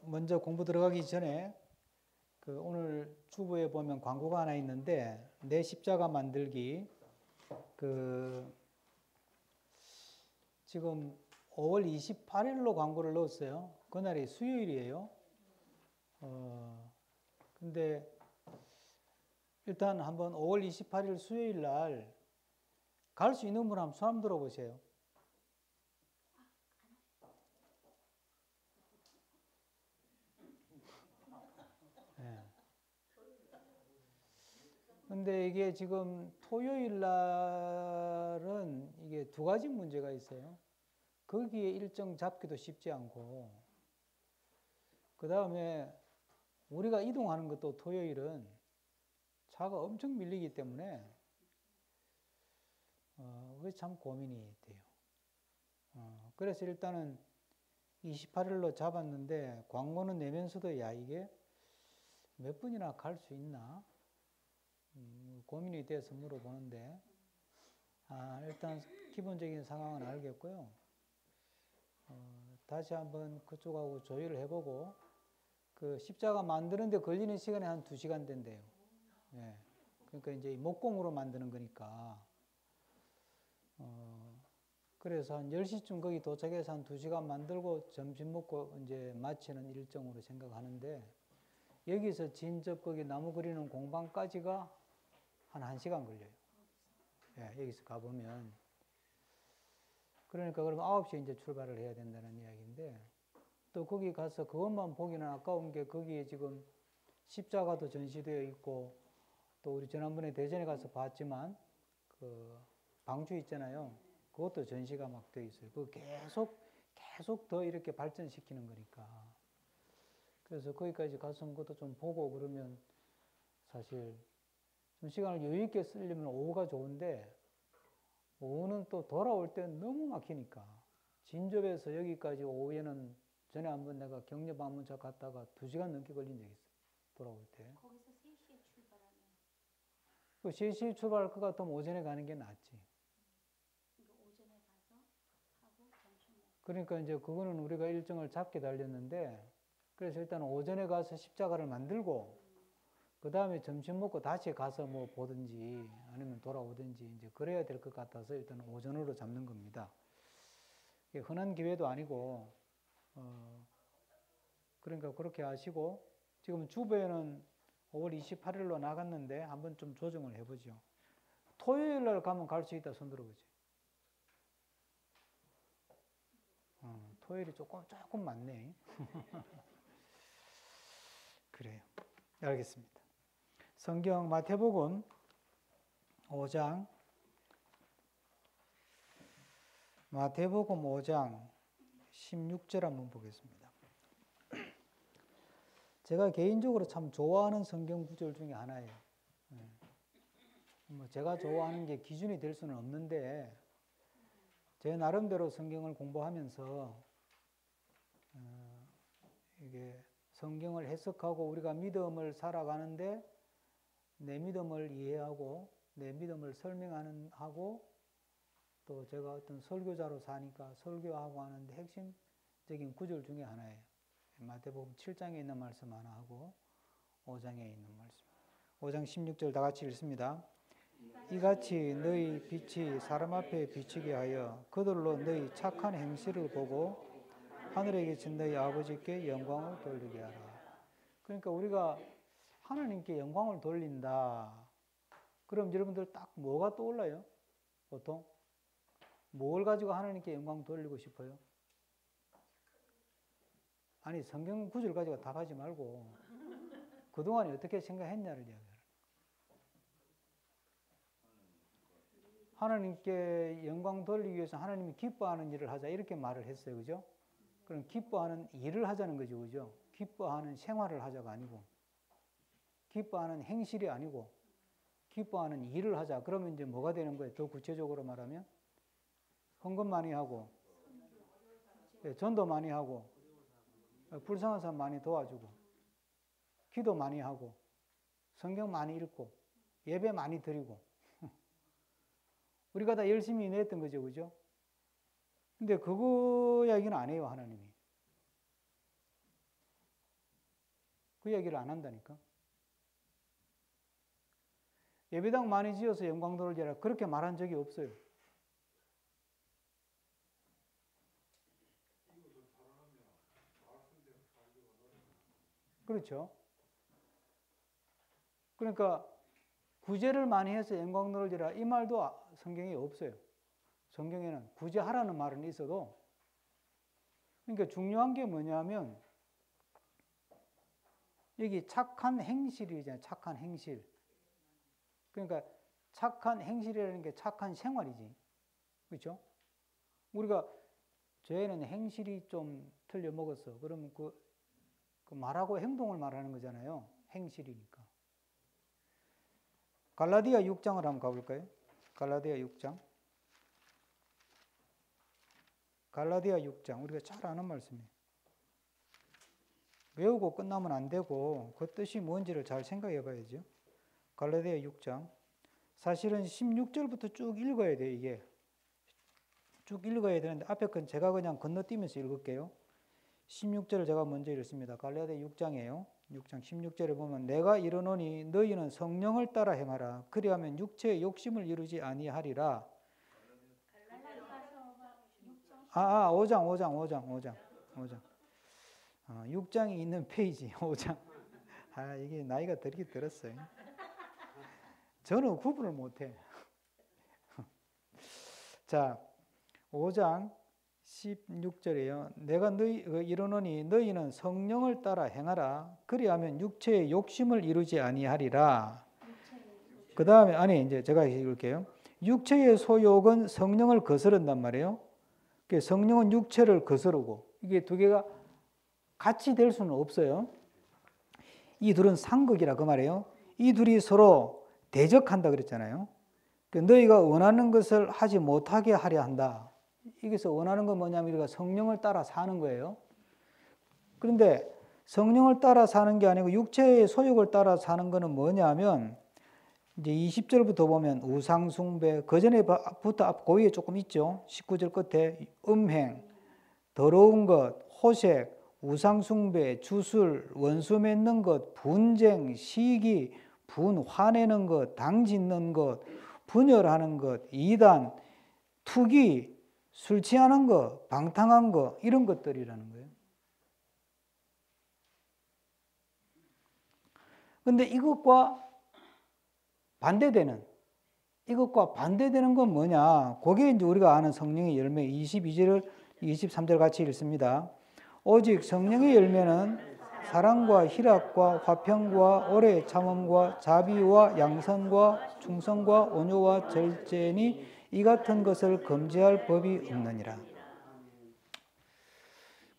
먼저 공부 들어가기 전에 오늘 주부에 보면 광고가 하나 있는데 내 십자가 만들기 지금 5월 28일로 광고를 넣었어요. 그날이 수요일이에요. 근데 일단 한번 5월 28일 수요일 날 갈 수 있는 분 한번 손 한번 들어보세요. 네. 근데 이게 지금 토요일 날은 이게 두 가지 문제가 있어요. 거기에 일정 잡기도 쉽지 않고, 그 다음에 우리가 이동하는 것도 토요일은 차가 엄청 밀리기 때문에 그게 참 고민이 돼요. 그래서 일단은 28일로 잡았는데 광고는 내면서도 야 이게 몇 분이나 갈 수 있나 고민이 돼서 물어보는데 일단 기본적인 상황은 알겠고요. 다시 한번 그쪽하고 조율을 해보고 그 십자가 만드는데 걸리는 시간이 한 2시간 된대요. 예. 그러니까 이제 목공으로 만드는 거니까 그래서 한 10시쯤 거기 도착해서 한 2시간 만들고 점심 먹고 이제 마치는 일정으로 생각하는데 여기서 진접 거기 나무 그리는 공방까지가 한 1시간 걸려요. 예, 여기서 가보면. 그러니까 그럼 9시에 이제 출발을 해야 된다는 이야기인데 또 거기 가서 그것만 보기는 아까운 게 거기에 지금 십자가도 전시되어 있고 또 우리 지난번에 대전에 가서 봤지만 그 방주 있잖아요. 그것도 전시가 막 되어 있어요. 그 계속 더 이렇게 발전시키는 거니까. 그래서 거기까지 가서 그것도 좀 보고 그러면 사실 좀 시간을 여유 있게 쓰려면 오후가 좋은데 오후는 또 돌아올 때 너무 막히니까 진접에서 여기까지 오후에는 전에 한번 내가 격려 방문차 갔다가 2시간 넘게 걸린 적이 있어요. 돌아올 때. 거기서 3시에 출발하면? 그 3시에 출발할 것 같으면 오전에 가는 게 낫지. 그러니까 오전에 가서 하고 점심 먹고. 그러니까 이제 그거는 우리가 일정을 잡게 달렸는데 그래서 일단 오전에 가서 십자가를 만들고 그 다음에 점심 먹고 다시 가서 뭐 보든지 아니면 돌아오든지 이제 그래야 될 것 같아서 일단 오전으로 잡는 겁니다. 이게 흔한 기회도 아니고 그러니까 그렇게 하시고 지금 주부에는 5월 28일로 나갔는데 한번 좀 조정을 해보죠. 토요일 날 가면 갈 수 있다 손 들어보지. 토요일이 조금 많네. 그래요. 알겠습니다. 성경 마태복음 5장 마태복음 5장 16절 한번 보겠습니다. 제가 개인적으로 참 좋아하는 성경 구절 중에 하나예요. 뭐 제가 좋아하는 게 기준이 될 수는 없는데 제 나름대로 성경을 공부하면서 이게 성경을 해석하고 우리가 믿음을 살아가는데 내 믿음을 이해하고 내 믿음을 설명하고 또 제가 어떤 설교자로 사니까 설교하고 하는데 핵심적인 구절 중에 하나예요. 마태복음 7장에 있는 말씀 하나 하고 5장에 있는 말씀. 5장 16절 다 같이 읽습니다. 이같이 너희 빛이 사람 앞에 비치게 하여 그들로 너희 착한 행실을 보고 하늘에 계신 너희 아버지께 영광을 돌리게 하라. 그러니까 우리가 하나님께 영광을 돌린다. 그럼 여러분들 딱 뭐가 떠올라요? 보통? 뭘 가지고 하나님께 영광 돌리고 싶어요? 아니 성경 구절 가지고 답하지 말고 그동안에 어떻게 생각했냐를 이야기해요. 하나님께 영광 돌리기 위해서 하나님이 기뻐하는 일을 하자 이렇게 말을 했어요. 그죠? 그럼 기뻐하는 일을 하자는 거죠. 그죠? 기뻐하는 생활을 하자가 아니고 기뻐하는 행실이 아니고 기뻐하는 일을 하자. 그러면 이제 뭐가 되는 거예요? 더 구체적으로 말하면 헌금 많이 하고 전도 많이 하고 불쌍한 사람 많이 도와주고 기도 많이 하고 성경 많이 읽고 예배 많이 드리고 우리가 다 열심히 일했던 거죠. 그죠? 근데 그거 이야기는 안 해요, 하나님이. 그 얘기를 안 한다니까. 예배당 많이 지어서 영광 돌리라 그렇게 말한 적이 없어요. 그렇죠. 그러니까 구제를 많이 해서 영광 돌리라 이 말도 성경에 없어요. 성경에는 구제하라는 말은 있어도, 그러니까 중요한 게 뭐냐면 여기 착한 행실이잖아요. 착한 행실. 그러니까 착한 행실이라는 게 착한 생활이지. 그렇죠? 우리가 쟤는 행실이 좀 틀려 먹었어. 그러면 그 말하고 행동을 말하는 거잖아요. 행실이니까. 갈라디아 6장을 한번 가볼까요? 갈라디아 6장. 갈라디아 6장. 우리가 잘 아는 말씀이에요. 외우고 끝나면 안 되고 그 뜻이 뭔지를 잘 생각해 봐야죠. 갈라디아 6장. 사실은 16절부터 쭉 읽어야 돼요. 이게 쭉 읽어야 되는데 앞에 건 제가 그냥 건너뛰면서 읽을게요. 16절을 제가 먼저 읽습니다. 갈라디아 6장이에요. 6장 16절에 보면 내가 이르노니 너희는 성령을 따라 행하라. 그리하면 육체의 욕심을 이루지 아니하리라. 5장. 6장이 있는 페이지 5장. 이게 나이가 들긴 들었어요. 저는 구분을 못해. 자, 5장 16절이에요. 내가 이르노니 너희는 성령을 따라 행하라. 그리하면 육체의 욕심을 이루지 아니하리라. 그 다음에 이제 제가 읽을게요. 육체의 소욕은 성령을 거스른단 말이에요. 성령은 육체를 거스르고 이게 두 개가 같이 될 수는 없어요. 이 둘은 상극이라 그 말이에요. 이 둘이 서로 대적한다 그랬잖아요. 너희가 원하는 것을 하지 못하게 하려 한다. 여기서 원하는 건 뭐냐면 우리가 성령을 따라 사는 거예요. 그런데 성령을 따라 사는 게 아니고 육체의 소욕을 따라 사는 거는 뭐냐면 이제 20절부터 보면 우상숭배, 그 전에부터 그 위에 조금 있죠. 19절 끝에 음행, 더러운 것, 호색, 우상숭배, 주술, 원수 맺는 것, 분쟁, 시기, 화내는 것, 당짓는 것, 분열하는 것, 이단, 투기, 술 취하는 것, 방탕한 것, 이런 것들이라는 거예요. 그런데 이것과 반대되는 건 뭐냐? 그게 이제 우리가 아는 성령의 열매 22절, 23절 같이 읽습니다. 오직 성령의 열매는 사랑과 희락과 화평과 오래 참음과 자비와 양선과 충성과 온유와 절제니 이 같은 것을 금지할 법이 없느니라.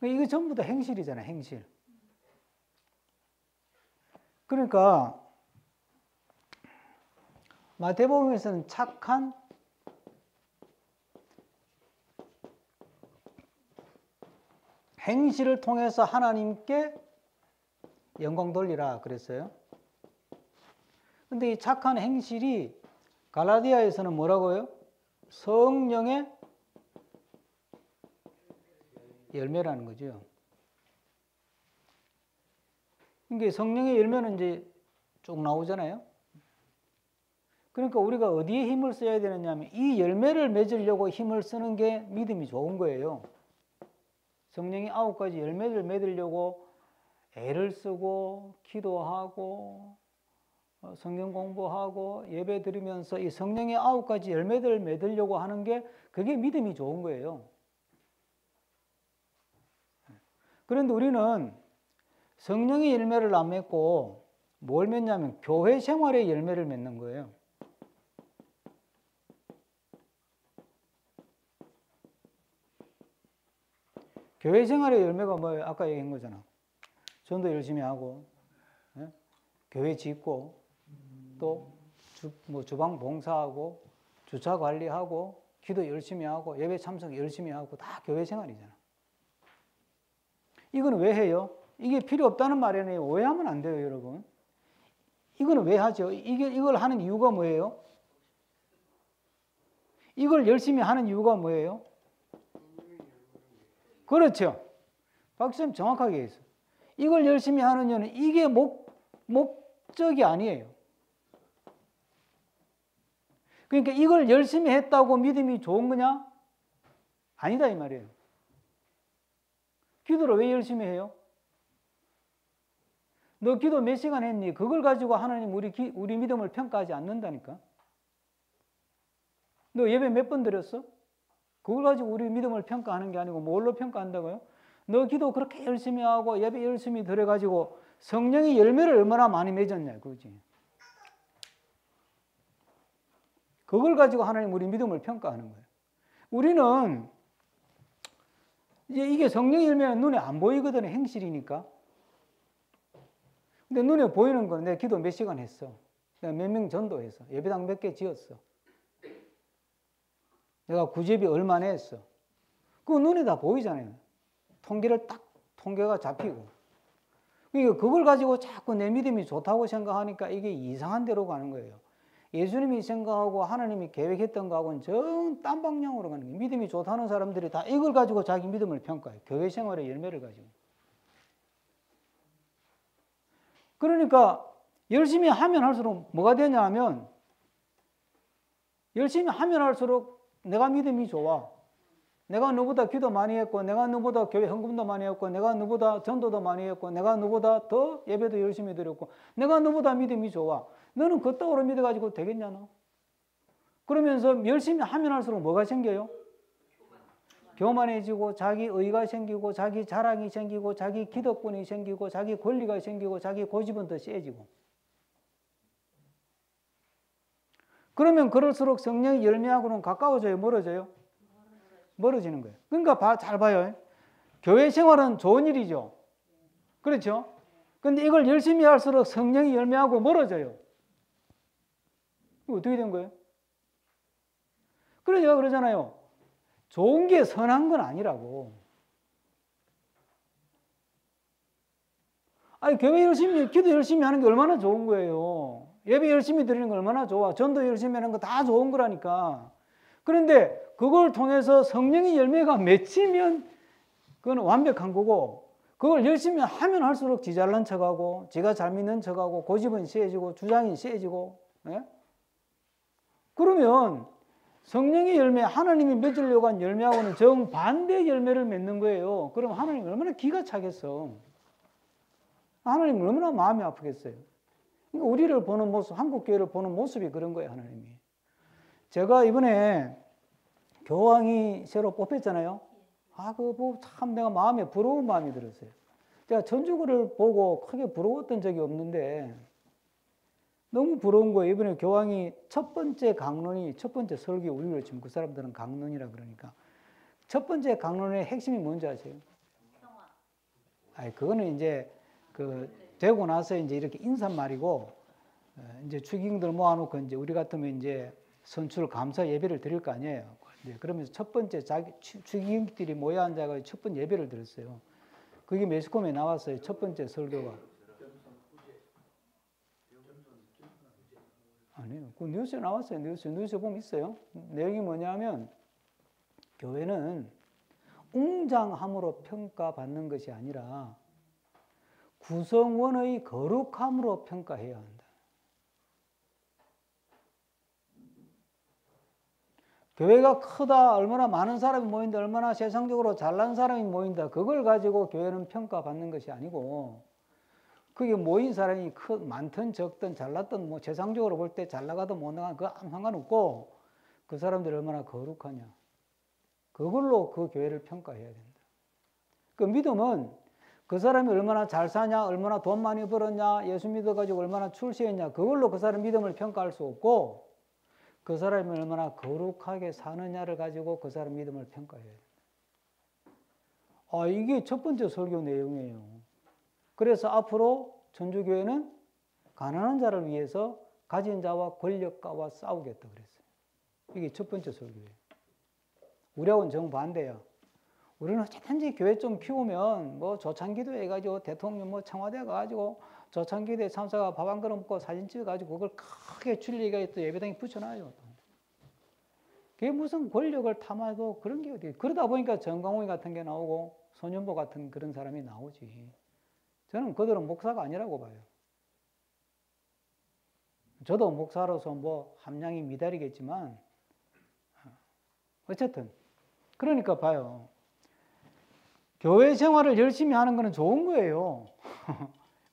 이거 전부 다 행실이잖아요. 행실. 그러니까 마태복음에서는 착한 행실을 통해서 하나님께 영광 돌리라 그랬어요. 그런데 이 착한 행실이 갈라디아에서는 뭐라고요? 성령의 열매라는 거죠. 이게 성령의 열매는 이제 쭉 나오잖아요. 그러니까 우리가 어디에 힘을 써야 되느냐 하면 이 열매를 맺으려고 힘을 쓰는 게 믿음이 좋은 거예요. 성령이 9가지 열매를 맺으려고 애를 쓰고 기도하고 성경 공부하고 예배 드리면서 이 성령의 9가지 열매들을 맺으려고 하는 게 그게 믿음이 좋은 거예요. 그런데 우리는 성령의 열매를 안 맺고 뭘 맺냐면 교회 생활의 열매를 맺는 거예요. 교회 생활의 열매가 뭐예요? 아까 얘기한 거잖아. 전도 열심히 하고, 교회 짓고, 또 주방 봉사하고, 주차 관리하고, 기도 열심히 하고, 예배 참석 열심히 하고, 다 교회 생활이잖아. 이거는 왜 해요? 이게 필요 없다는 말이 아니에요. 오해하면 안 돼요, 여러분. 이거는 왜 하죠? 이걸 하는 이유가 뭐예요? 이걸 열심히 하는 이유가 뭐예요? 그렇죠. 박수님 정확하게 했어요. 이걸 열심히 하는 이유는 이게 목적이 아니에요. 그러니까 이걸 열심히 했다고 믿음이 좋은 거냐? 아니다 이 말이에요. 기도를 왜 열심히 해요? 너 기도 몇 시간 했니? 그걸 가지고 하나님 우리 믿음을 평가하지 않는다니까. 너 예배 몇 번 드렸어? 그걸 가지고 우리 믿음을 평가하는 게 아니고 뭘로 평가한다고요? 너 기도 그렇게 열심히 하고 예배 열심히 드려가지고 성령의 열매를 얼마나 많이 맺었냐 그거지. 그걸 가지고 하나님 우리 믿음을 평가하는 거예요. 우리는 이제 이게 성령의 열매는 눈에 안 보이거든요. 행실이니까. 근데 눈에 보이는 건 내가 기도 몇 시간 했어. 내가 몇 명 전도했어. 예배당 몇 개 지었어. 내가 구제비 얼마나 했어. 그거 눈에 다 보이잖아요. 통계가 잡히고. 그러니까 그걸 가지고 자꾸 내 믿음이 좋다고 생각하니까 이게 이상한 데로 가는 거예요. 예수님이 생각하고 하나님이 계획했던 거하고는 정 딴 방향으로 가는 거예요. 믿음이 좋다는 사람들이 다 이걸 가지고 자기 믿음을 평가해요. 교회 생활의 열매를 가지고. 그러니까 열심히 하면 할수록 뭐가 되냐 하면 열심히 하면 할수록 내가 믿음이 좋아. 내가 너보다 기도 많이 했고 내가 너보다 교회 헌금도 많이 했고 내가 너보다 전도도 많이 했고 내가 너보다 더 예배도 열심히 드렸고 내가 너보다 믿음이 좋아. 너는 그따구로 믿어가지고 되겠냐 너? 그러면서 열심히 하면 할수록 뭐가 생겨요? 교만해지고 자기 의가 생기고 자기 자랑이 생기고 자기 기득권이 생기고 자기 권리가 생기고 자기 고집은 더 세지고. 그러면 그럴수록 성령의 열매하고는 가까워져요? 멀어져요? 멀어지는 거예요. 그러니까 잘 봐요. 교회 생활은 좋은 일이죠. 그렇죠? 근데 이걸 열심히 할수록 성령의 열매하고 멀어져요. 이거 어떻게 된 거예요? 그래서 제가 그러잖아요. 좋은 게 선한 건 아니라고. 아니, 교회 열심히, 기도 열심히 하는 게 얼마나 좋은 거예요. 예배 열심히 드리는 거 얼마나 좋아. 전도 열심히 하는 거 다 좋은 거라니까. 그런데 그걸 통해서 성령의 열매가 맺히면 그건 완벽한 거고, 그걸 열심히 하면 할수록 지 잘난 척하고 지가 잘 믿는 척하고 고집은 세지고 주장이 세지고. 예? 그러면 성령의 열매, 하나님이 맺으려고 한 열매하고는 정반대의 열매를 맺는 거예요. 그럼 하나님 얼마나 기가 차겠어. 하나님 얼마나 마음이 아프겠어요. 그러니까 우리를 보는 모습, 한국교회를 보는 모습이 그런 거예요. 하나님이. 제가 이번에 교황이 새로 뽑혔잖아요. 그거 참 내가 마음에 부러운 마음이 들었어요. 제가 전주교를 보고 크게 부러웠던 적이 없는데 너무 부러운 거예요. 이번에 교황이 첫 번째 강론이, 첫 번째 설교, 우리로 지금 그 사람들은 강론이라 그러니까 첫 번째 강론의 핵심이 뭔지 아세요? 그거는 이제 되고 나서 이제 이렇게 인사말이고 이제 추기경들 모아놓고 이제 우리 같으면 이제 선출 감사 예배를 드릴 거 아니에요. 그러면서 첫 번째 추기경들이 모여 앉아서 첫 번째 예배를 드렸어요. 그게 매스컴에 나왔어요. 첫 번째 설교가. 아니요. 그 뉴스에 나왔어요. 뉴스에 보면 있어요. 내용이 뭐냐면 교회는 웅장함으로 평가받는 것이 아니라 구성원의 거룩함으로 평가해야 한다. 교회가 크다, 얼마나 많은 사람이 모인다, 얼마나 세상적으로 잘난 사람이 모인다, 그걸 가지고 교회는 평가받는 것이 아니고 그게 모인 사람이 많든 적든 잘났든 뭐 세상적으로 볼 때 잘 나가든 못 나가든 그거 아무 상관없고 그 사람들이 얼마나 거룩하냐, 그걸로 그 교회를 평가해야 된다. 그 믿음은 그 사람이 얼마나 잘 사냐, 얼마나 돈 많이 벌었냐, 예수 믿어가지고 얼마나 출세했냐, 그걸로 그 사람 믿음을 평가할 수 없고 그 사람이 얼마나 거룩하게 사느냐를 가지고 그 사람 믿음을 평가해야 된다. 이게 첫 번째 설교 내용이에요. 그래서 앞으로 전주교회는 가난한 자를 위해서 가진 자와 권력가와 싸우겠다 그랬어요. 이게 첫 번째 설교예요. 우리하고는 정반대야. 우리는 어쨌든지 교회 좀 키우면 뭐 조창기도 해가지고 대통령 뭐 청와대 가가지고 조창기도에 참사가 밥 한 그릇 먹고 사진 찍어가지고 그걸 크게 줄리가 또 예배당에 붙여놔요. 그게 무슨 권력을 탐하고 그런 게 어디. 그러다 보니까 정강훈 같은 게 나오고 손윤보 같은 그런 사람이 나오지. 저는 그들은 목사가 아니라고 봐요. 저도 목사로서 뭐 함량이 미달이겠지만 어쨌든 그러니까 봐요. 교회 생활을 열심히 하는 것은 좋은 거예요.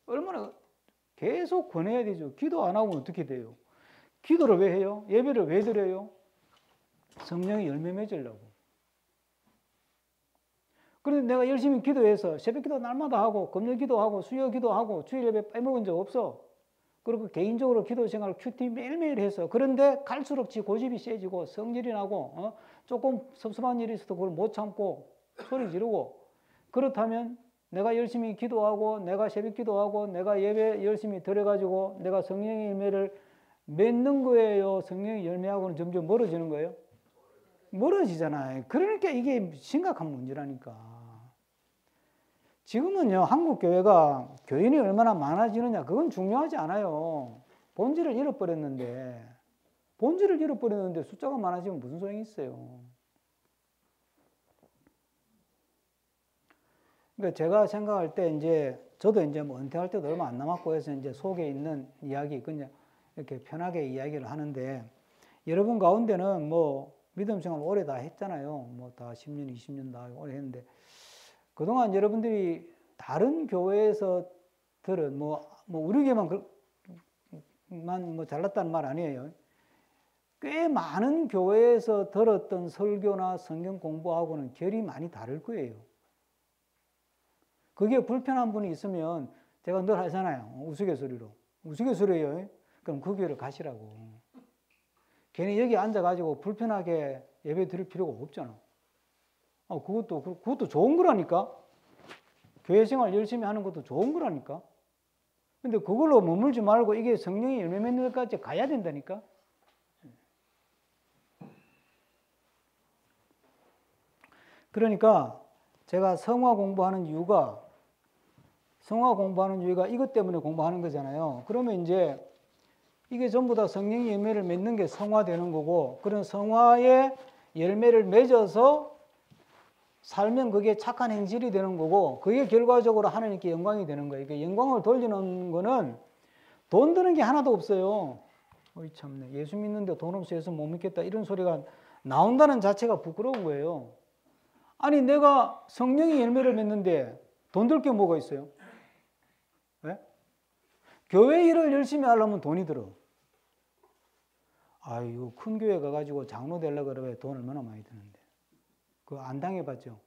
얼마나 계속 권해야 되죠. 기도 안 하면 어떻게 돼요? 기도를 왜 해요? 예배를 왜 드려요? 성령의 열매 맺으려고. 그런데 내가 열심히 기도해서 새벽 기도 날마다 하고 금요 기도하고 수요 기도하고 주일 예배 빼먹은 적 없어. 그리고 개인적으로 기도 생활 큐티 매일매일 해서 그런데 갈수록 지 고집이 세지고 성질이 나고 조금 섭섭한 일이 있어도 그걸 못 참고 소리 지르고 그렇다면 내가 열심히 기도하고 내가 새벽 기도하고 내가 예배 열심히 드려가지고 내가 성령의 열매를 맺는 거예요. 성령의 열매하고는 점점 멀어지는 거예요. 멀어지잖아요. 그러니까 이게 심각한 문제라니까. 지금은요, 한국 교회가 교인이 얼마나 많아지느냐, 그건 중요하지 않아요. 본질을 잃어버렸는데 숫자가 많아지면 무슨 소용이 있어요. 그러니까 제가 생각할 때 저도 뭐 은퇴할 때도 얼마 안 남았고 해서 속에 있는 이야기, 그냥 이렇게 편하게 이야기를 하는데, 여러분 가운데는 뭐 믿음 생활 오래 다 했잖아요. 뭐 다 10년, 20년 다 오래 했는데, 그동안 여러분들이 다른 교회에서 들은 우리 교회만 뭐 잘났다는 말 아니에요. 꽤 많은 교회에서 들었던 설교나 성경 공부하고는 결이 많이 다를 거예요. 그게 불편한 분이 있으면 제가 늘 하잖아요. 우스갯소리예요. 그럼 그 교회를 가시라고. 괜히 여기 앉아가지고 불편하게 예배 드릴 필요가 없잖아. 그것도 좋은 거라니까. 교회 생활 열심히 하는 것도 좋은 거라니까. 근데 그걸로 머물지 말고 이게 성령의 열매 맺는 것까지 가야 된다니까. 그러니까 제가 성화 공부하는 이유가 이것 때문에 공부하는 거잖아요. 그러면 이게 전부 다 성령의 열매를 맺는 게 성화되는 거고, 그런 성화의 열매를 맺어서 살면 그게 착한 행실이 되는 거고, 그게 결과적으로 하나님께 영광이 되는 거예요. 그러니까 영광을 돌리는 거는 돈 드는 게 하나도 없어요. 어이 참네. 예수 믿는데 돈 없이 예수 못 믿겠다 이런 소리가 나온다는 자체가 부끄러운 거예요. 아니 내가 성령의 열매를 맺는데 돈 들 게 뭐가 있어요? 네? 교회 일을 열심히 하려면 돈이 들어. 아유, 큰 교회 가가지고 장로 되려고 그러면 돈 얼마나 많이 드는데. 그거 안 당해봤죠?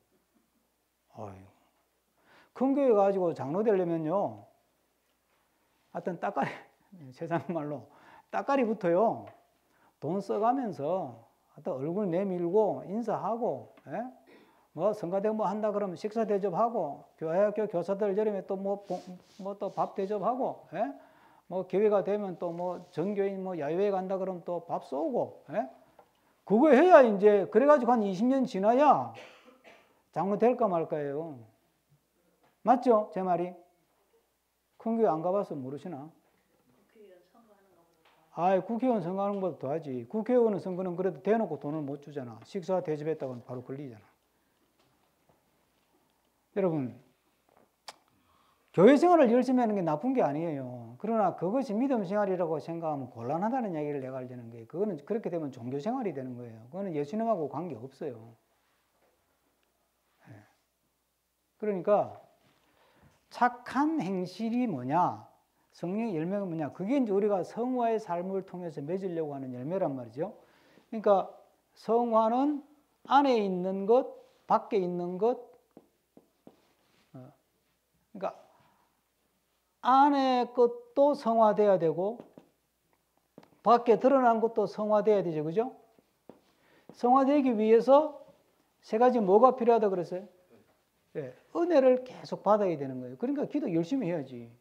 아유. 큰 교회 가가지고 장로 되려면요. 하여튼 따까리, 세상 말로, 따까리부터요. 돈 써가면서 하여튼 얼굴 내밀고 인사하고, 예? 뭐 성가대 뭐 한다 그러면 식사 대접하고, 교회학교 교사들 여름에 또 또 밥 대접하고, 예? 뭐 기회가 되면 또 뭐 전교인 뭐 야유회 간다 그러면 또 밥 쏘고, 예? 그거 해야 그래가지고 한 20년 지나야 장로 될까 말까예요. 맞죠? 제 말이? 큰 교회 안 가봐서 모르시나? 국회의원 선거하는 것보다 더 하지. 국회의원 선거는 그래도 대놓고 돈을 못 주잖아. 식사 대접했다고 바로 걸리잖아. 여러분, 교회 생활을 열심히 하는 게 나쁜 게 아니에요. 그러나 그것이 믿음 생활이라고 생각하면 곤란하다는 이야기를 내가 하려는 거예요. 그거는 그렇게 되면 종교 생활이 되는 거예요. 그거는 예수님하고 관계없어요. 그러니까 착한 행실이 뭐냐? 성령의 열매가 뭐냐? 그게 우리가 성화의 삶을 통해서 맺으려고 하는 열매란 말이죠. 그러니까 성화는 안에 있는 것, 밖에 있는 것, 그러니까 안에 것도 성화돼야 되고 밖에 드러난 것도 성화돼야 되죠. 그죠? 성화되기 위해서 세 가지 뭐가 필요하다고 그랬어요? 네, 은혜를 계속 받아야 되는 거예요. 그러니까 기도 열심히 해야지.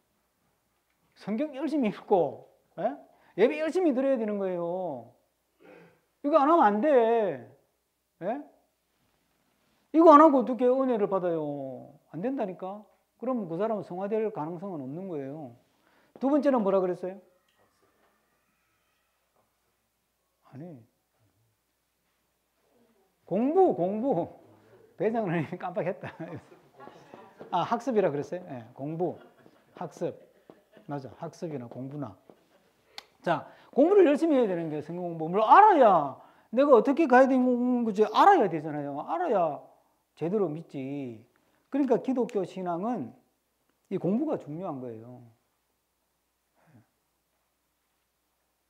성경 열심히 읽고, 예배 열심히 드려야 되는 거예요. 이거 안 하면 안 돼. 이거 안 하고 어떻게 은혜를 받아요? 안 된다니까? 그러면 그 사람은 성화될 가능성은 없는 거예요. 두 번째는 뭐라 그랬어요? 아니. 공부. 배장을 깜빡했다. 학습이라 그랬어요? 네, 공부. 학습. 맞아. 학습이나 공부나. 자, 공부를 열심히 해야 되는 게 성경 공부. 물론 알아야 내가 어떻게 가야 되는 거지 알아야 되잖아요. 알아야 제대로 믿지. 그러니까 기독교 신앙은 이 공부가 중요한 거예요.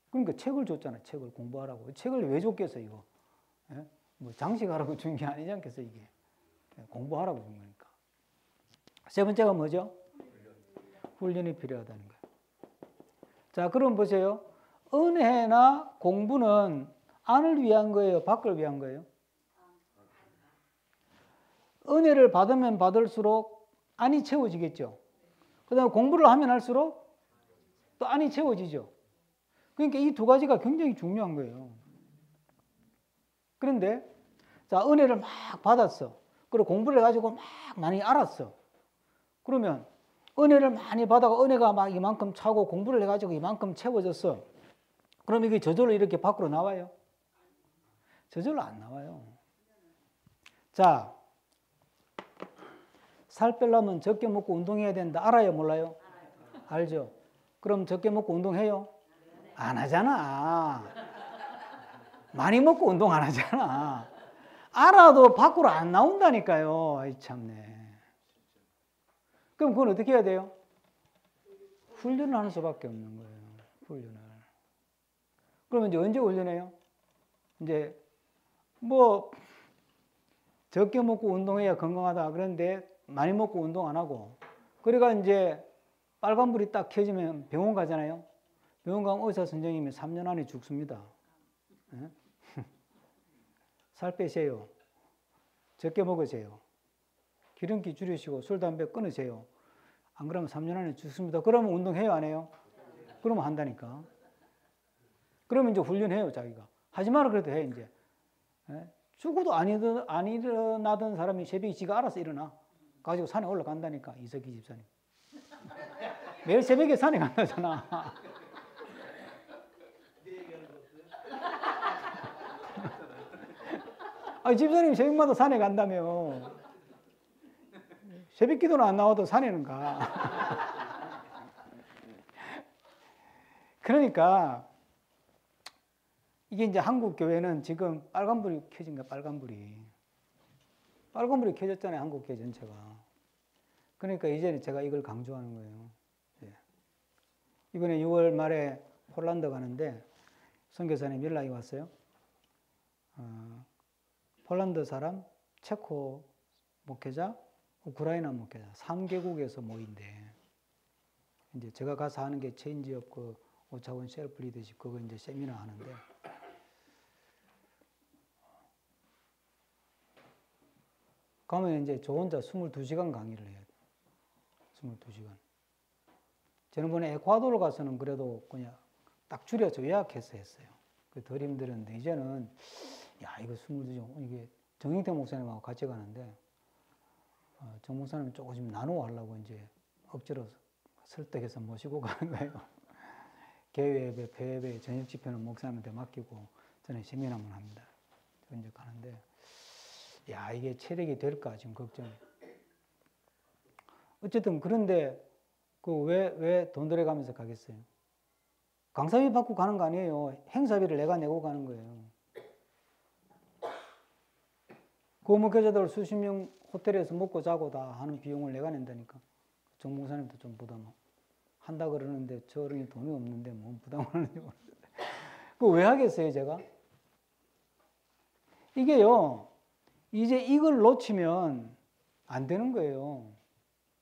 그러니까 책을 줬잖아요. 책을 공부하라고. 책을 왜 줬겠어 이거? 예? 뭐 장식하라고 준 게 아니지 않겠어 이게. 공부하라고 준 거니까. 세 번째가 뭐죠? 훈련이 필요하다는 거예요. 자, 그럼 보세요. 은혜나 공부는 안을 위한 거예요? 밖을 위한 거예요? 은혜를 받으면 받을수록 안이 채워지겠죠. 그 다음에 공부를 하면 할수록 또 안이 채워지죠. 그러니까 이 두 가지가 굉장히 중요한 거예요. 그런데 자, 은혜를 막 받았어. 그리고 공부를 해가지고 막 많이 알았어. 그러면 은혜를 많이 받아가 은혜가 막 이만큼 차고 공부를 해가지고 이만큼 채워졌어. 그럼 이게 저절로 이렇게 밖으로 나와요? 저절로 안 나와요. 자, 살 빼려면 적게 먹고 운동해야 된다. 알아요? 몰라요? 알죠? 그럼 적게 먹고 운동해요? 안 하잖아. 많이 먹고 운동 안 하잖아. 알아도 밖으로 안 나온다니까요. 아이 참네. 그럼 그건 어떻게 해야 돼요? 훈련을 하는 수밖에 없는 거예요. 훈련을. 그러면 이제 언제 훈련해요? 이제 뭐 적게 먹고 운동해야 건강하다. 그런데 많이 먹고 운동 안 하고. 그러니까 이제 빨간불이 딱 켜지면 병원 가잖아요. 병원 가면 의사 선생님이 3년 안에 죽습니다. 네? 살 빼세요. 적게 먹으세요. 기름기 줄이시고 술, 담배 끊으세요. 안 그러면 3년 안에 죽습니다. 그러면 운동해요? 안 해요? 그러면 한다니까. 그러면 이제 훈련해요, 자기가. 하지 마라 그래도 해, 이제. 예? 죽어도 안 일어나던 사람이 새벽에 지가 알아서 일어나. 가지고 산에 올라간다니까, 이석기 집사님. 매일 새벽에 산에 간다잖아. 아, 집사님 새벽마다 산에 간다며. 새벽 기도는 안 나와도 산에는 가. 그러니까 이게 이제 한국 교회는 지금 빨간불이 켜진 거야, 빨간불이. 빨간불이 켜졌잖아요, 한국 교회 전체가. 그러니까 이제는 제가 이걸 강조하는 거예요. 예. 이번에 6월 말에 폴란드 가는데 선교사님 연락이 왔어요. 폴란드 사람, 체코 목회자, 우크라이나 목회자 3개국에서 모인대. 이제 제가 가서 하는 게 체인지업 그 5차원 셀프 리더십 그거 이제 세미나 하는데 가면 이제 저 혼자 22시간 강의를 해야 돼. 22시간. 지난번에 에콰도르 가서는 그래도 그냥 딱 줄여서 요약해서 했어요. 덜 힘들었는데 이제는 야 이거 22시간 이게 정영태 목사님하고 같이 가는데 정 목사님 조금 나누어 하려고 이제 억지로 설득해서 모시고 가는 거예요. 개회배, 폐회배, 저녁 집회는 목사님한테 맡기고 저는 세미나만 합니다. 이제 가는데 야 이게 체력이 될까 지금 걱정. 어쨌든 그런데 그 왜 돈 들여가면서 가겠어요? 강사비 받고 가는 거 아니에요. 행사비를 내가 내고 가는 거예요. 그 목회자들 수십 명 호텔에서 먹고 자고 다 하는 비용을 내가 낸다니까. 정 목사님도 좀 부담하고. 한다 그러는데 저 어른이 돈이 없는데 뭐 부담을 하는지 모르겠어요. 그거 왜 하겠어요, 제가? 이게요, 이제 이걸 놓치면 안 되는 거예요.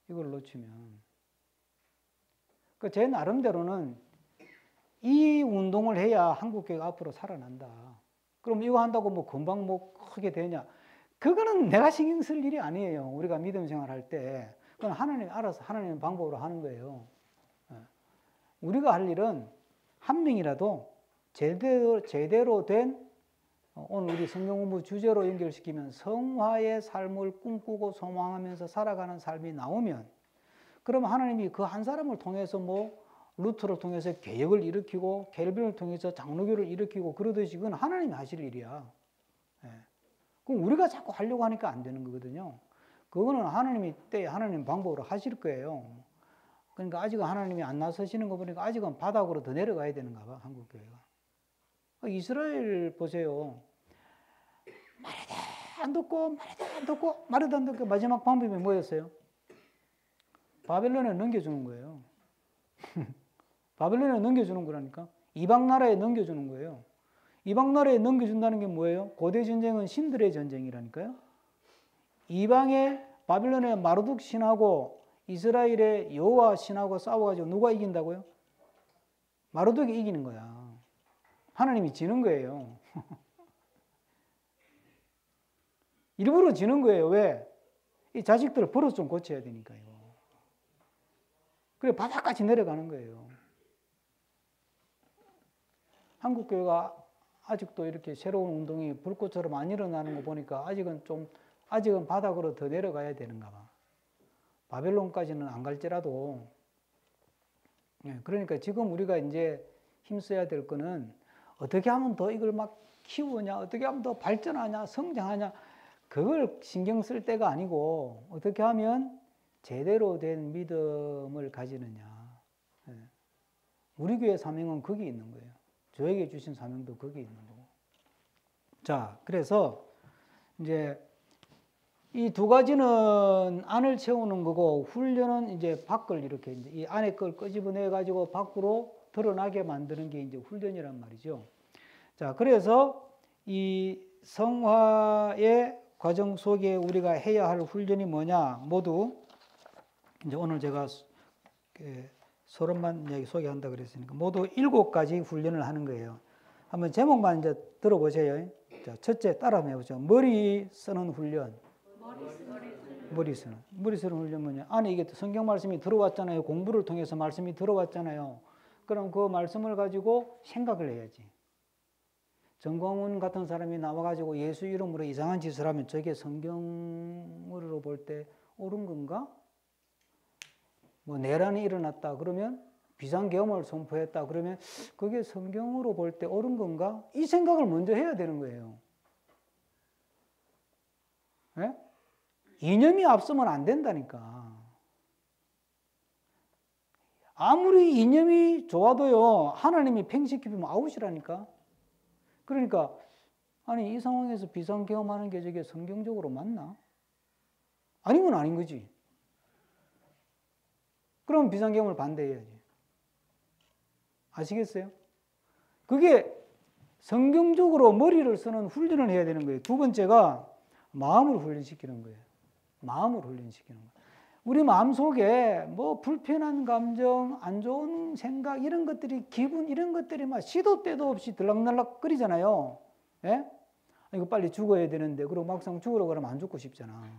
이걸 놓치면. 그 제 나름대로는 이 운동을 해야 한국교회가 앞으로 살아난다. 그럼 이거 한다고 뭐 금방 뭐 크게 되냐? 그거는 내가 신경 쓸 일이 아니에요. 우리가 믿음 생활할 때. 그건 하나님 알아서 하나님 방법으로 하는 거예요. 우리가 할 일은 한 명이라도 제대로 된 오늘 우리 성경 공부 주제로 연결시키면 성화의 삶을 꿈꾸고 소망하면서 살아가는 삶이 나오면 그러면 하나님이 그 한 사람을 통해서 뭐 루터를 통해서 개혁을 일으키고 켈빈을 통해서 장로교를 일으키고 그러듯이 그건 하나님이 하실 일이야. 그럼 우리가 자꾸 하려고 하니까 안 되는 거거든요. 그거는 하나님이 때 하나님 방법으로 하실 거예요. 그러니까 아직은 하나님이 안 나서시는 거 보니까 아직은 바닥으로 더 내려가야 되는가 봐, 한국교회가. 이스라엘 보세요. 말해도 안 듣고, 말해도 안 듣고, 말해도 안 듣고, 마지막 방법이 뭐였어요? 바벨론에 넘겨주는 거예요. 바벨론에 넘겨주는 거라니까. 이방 나라에 넘겨주는 거예요. 이방 나라에 넘겨준다는 게 뭐예요? 고대 전쟁은 신들의 전쟁이라니까요. 이방의 바벨론의 마르둑 신하고 이스라엘의 여호와 신하고 싸워가지고 누가 이긴다고요? 마르둑이 이기는 거야. 하나님이 지는 거예요. 일부러 지는 거예요. 왜? 이 자식들을 버릇 좀 고쳐야 되니까요. 그래 바닥까지 내려가는 거예요. 한국교회가 아직도 이렇게 새로운 운동이 불꽃처럼 안 일어나는 거 보니까 아직은 바닥으로 더 내려가야 되는가 봐. 바벨론까지는 안 갈지라도. 그러니까 지금 우리가 이제 힘써야 될 거는 어떻게 하면 더 이걸 막 키우냐, 어떻게 하면 더 발전하냐, 성장하냐, 그걸 신경 쓸 때가 아니고 어떻게 하면 제대로 된 믿음을 가지느냐. 우리 교회 사명은 거기 있는 거예요. 저에게 주신 사명도 거기 있는 거고. 자, 그래서 이제 이 두 가지는 안을 채우는 거고, 훈련은 이제 밖을 이렇게 이제 이 안에 걸 끄집어내 가지고 밖으로 드러나게 만드는 게 이제 훈련이란 말이죠. 자, 그래서 이 성화의 과정 속에 우리가 해야 할 훈련이 뭐냐? 모두 이제 오늘 제가 30만 이야기 소개한다 그랬으니까 모두 7가지 훈련을 하는 거예요. 한번 제목만 이제 들어보세요. 자, 첫째 따라 해보죠. 머리 쓰는 훈련. 머리 쓰는 훈련 뭐냐? 안에 이게 성경 말씀이 들어왔잖아요. 공부를 통해서 말씀이 들어왔잖아요. 그럼 그 말씀을 가지고 생각을 해야지. 정광훈 같은 사람이 나와가지고 예수 이름으로 이상한 짓을 하면 저게 성경으로 볼 때 옳은 건가? 뭐 내란이 일어났다 그러면 비상계엄을 선포했다 그러면 그게 성경으로 볼 때 옳은 건가? 이 생각을 먼저 해야 되는 거예요. 네? 이념이 앞서면 안 된다니까. 아무리 이념이 좋아도요, 하나님이 팽식히면 아웃이라니까. 그러니까 아니 이 상황에서 비상계엄하는 게 저게 성경적으로 맞나? 아니면 아닌 거지. 그럼 비상계엄을 반대해야지. 아시겠어요? 그게 성경적으로 머리를 쓰는 훈련을 해야 되는 거예요. 두 번째가 마음을 훈련시키는 거예요. 마음을 훈련시키는 거예요. 우리 마음속에 뭐 불편한 감정, 안 좋은 생각 이런 것들이 기분 이런 것들이 막 시도 때도 없이 들락날락 거리잖아요. 예? 이거 빨리 죽어야 되는데 그리고 막상 죽으러 그러면 안 죽고 싶잖아.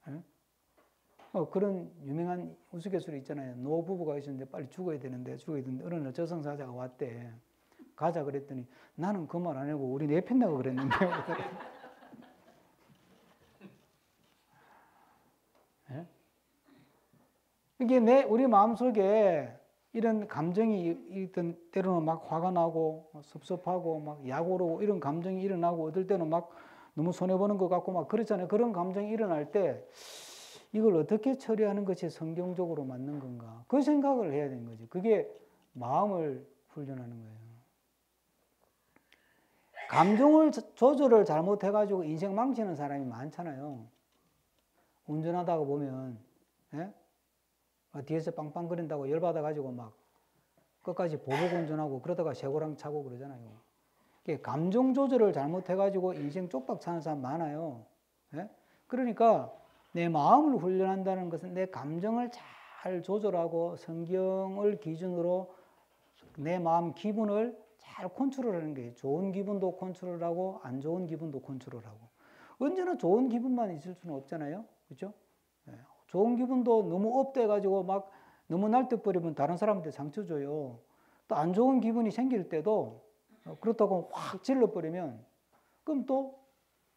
예? 그런 유명한 우스갯소리 있잖아요. 노부부가 있었는데 빨리 죽어야 되는데 어느 날 저승사자가 왔대. 가자 그랬더니 나는 그 말 안 하고 우리 내 편다고 그랬는데. 예? 이게 우리 마음속에 이런 감정이 있던 때로는 막 화가 나고 섭섭하고 막 약오르고 이런 감정이 일어나고 어떨 때는 막 너무 손해보는 것 같고 막 그렇잖아요. 그런 감정이 일어날 때 이걸 어떻게 처리하는 것이 성경적으로 맞는 건가? 그 생각을 해야 되는 거지. 그게 마음을 훈련하는 거예요. 감정을 조절을 잘못해가지고 인생 망치는 사람이 많잖아요. 운전하다가 보면 예? 뒤에서 빵빵거린다고 열받아가지고 막 끝까지 보복 운전하고 그러다가 쇠고랑 차고 그러잖아요. 감정 조절을 잘못해가지고 인생 쪽박 차는 사람 많아요. 예? 그러니까 내 마음을 훈련한다는 것은 내 감정을 잘 조절하고 성경을 기준으로 내 마음 기분을 잘 컨트롤하는 거예요. 좋은 기분도 컨트롤하고 안 좋은 기분도 컨트롤하고. 언제나 좋은 기분만 있을 수는 없잖아요. 그렇죠? 네. 좋은 기분도 너무 업돼가지고 막 너무 날뛰어버리면 다른 사람한테 상처 줘요. 또 안 좋은 기분이 생길 때도 그렇다고 확 질러버리면 그럼 또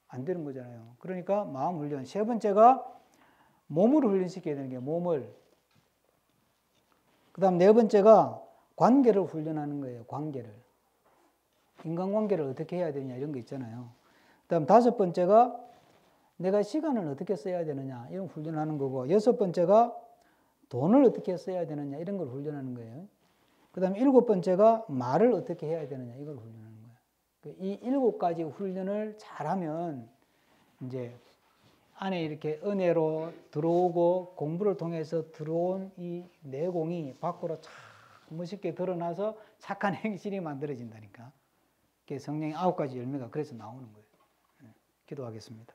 안 되는 거잖아요. 그러니까 마음 훈련. 세 번째가 몸을 훈련시켜야 되는 게 몸을. 그 다음 네 번째가 관계를 훈련하는 거예요. 관계를. 인간관계를 어떻게 해야 되냐 이런 거 있잖아요. 그 다음 다섯 번째가 내가 시간을 어떻게 써야 되느냐 이런 훈련하는 거고, 여섯 번째가 돈을 어떻게 써야 되느냐 이런 걸 훈련하는 거예요. 그 다음에 일곱 번째가 말을 어떻게 해야 되느냐 이걸 훈련하는 거예요. 이 일곱 가지 훈련을 잘하면 이제 안에 이렇게 은혜로 들어오고 공부를 통해서 들어온 이 내공이 밖으로 참 멋있게 드러나서 착한 행실이 만들어진다니까. 성령의 9가지 열매가 그래서 나오는 거예요. 기도하겠습니다.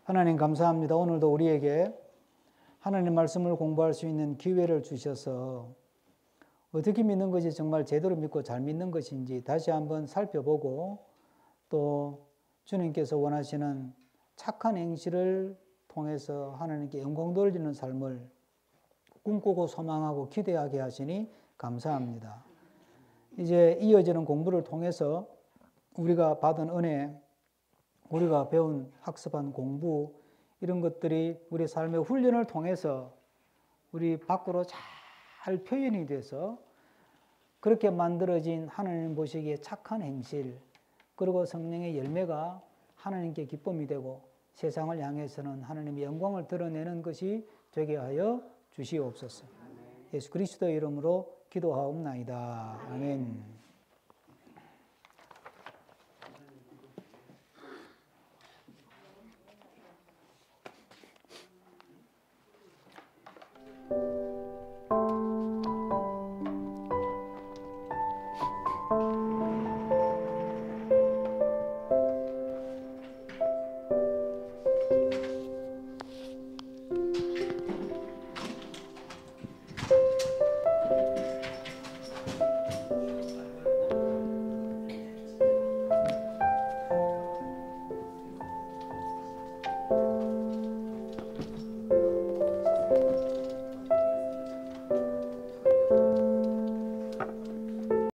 하나님 감사합니다. 오늘도 우리에게 하나님 말씀을 공부할 수 있는 기회를 주셔서 어떻게 믿는 것이 정말 제대로 믿고 잘 믿는 것인지 다시 한번 살펴보고, 또 주님께서 원하시는 착한 행실을 통해서 하나님께 영광 돌리는 삶을 꿈꾸고 소망하고 기대하게 하시니 감사합니다. 이제 이어지는 공부를 통해서 우리가 받은 은혜, 우리가 배운 학습한 공부, 이런 것들이 우리 삶의 훈련을 통해서 우리 밖으로 잘 표현이 돼서 그렇게 만들어진 하나님 보시기에 착한 행실, 그리고 성령의 열매가 하나님께 기쁨이 되고 세상을 향해서는 하나님의 영광을 드러내는 것이 되게 하여 주시옵소서. 예수 그리스도의 이름으로 기도하옵나이다. 아멘.